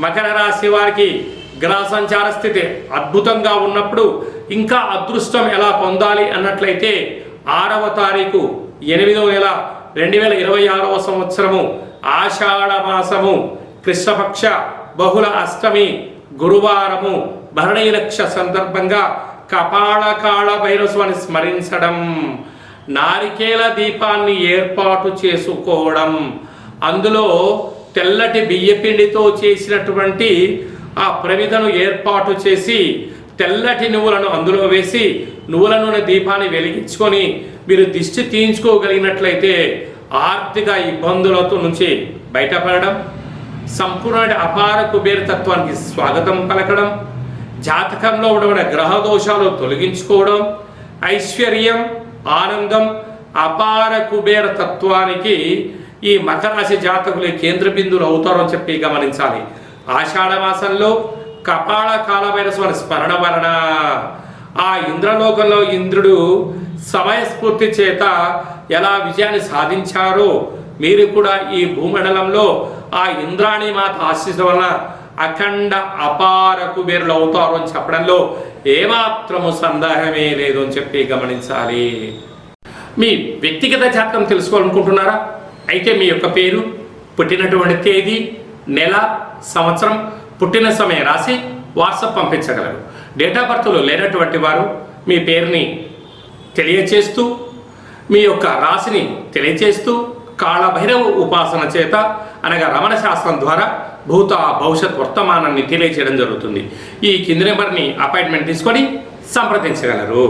మకర రాశి వారికి గ్రహ సంచార స్థితి అద్భుతంగా ఉన్నప్పుడు ఇంకా అదృష్టం ఎలా పొందాలి అన్నట్లయితే 6వ తారీఖు 8వ నెల 2026వ సంవత్సరము ఆషాఢ మాసము కృష్ణపక్ష బహుళ అష్టమి గురువారము భరణీ నక్ష సందర్భంగా కపాళకాళ భైరస్వామిని స్మరించడం, నారికేల దీపాన్ని ఏర్పాటు చేసుకోవడం, అందులో తెల్లటి బియ్యపిండితో చేసినటువంటి ఆ ప్రమిదను ఏర్పాటు చేసి తెల్లటి నువ్వులను అందులో వేసి నువ్వుల నూనె దీపాన్ని వెలిగించుకొని మీరు దిష్టి తీయించుకోగలిగినట్లయితే ఆర్థిక ఇబ్బందులతో నుంచి బయటపడడం, సంపూర్ణ అపార కుబేర తత్వానికి స్వాగతం పలకడం, జాతకంలో ఉన్న గ్రహ దోషాలు తొలగించుకోవడం, ఐశ్వర్యం ఆనందం అపార కుబేర తత్వానికి ఈ మకర రాశి జాతకులు కేంద్ర బిందువులు అవుతారు అని చెప్పి గమనించాలి. ఆషాఢ మాసంలో కపాళ కాలభైరస్వామి స్మరణ వలన ఆ ఇంద్రలోకంలో ఇంద్రుడు సమయస్ఫూర్తి చేత ఎలా విజయాన్ని సాధించారో మీరు కూడా ఈ భూమండలంలో ఆ ఇంద్రాణి మాత ఆశీస్సు వలన అఖండ అపార కుబేరులు అవుతారు అని చెప్పడంలో ఏమాత్రము సందేహమే లేదు అని చెప్పి గమనించాలి. మీ వ్యక్తిగత జాతకం తెలుసుకోవాలనుకుంటున్నారా? అయితే మీ యొక్క పేరు, పుట్టినటువంటి తేదీ, నెల, సంవత్సరం, పుట్టిన సమయం రాసి వాట్సాప్ పంపించగలరు. డేట్ ఆఫ్ బర్త్లో లేనటువంటి వారు మీ పేరుని తెలియచేస్తూ మీ యొక్క రాశిని తెలియచేస్తూ కాళభైరవ ఉపాసన చేత అనగా రమణ శాస్త్రం ద్వారా భూత భవిష్యత్ వర్తమానాన్ని తెలియచేయడం జరుగుతుంది. ఈ కింది నెంబర్ని అపాయింట్మెంట్ తీసుకొని సంప్రదించగలరు.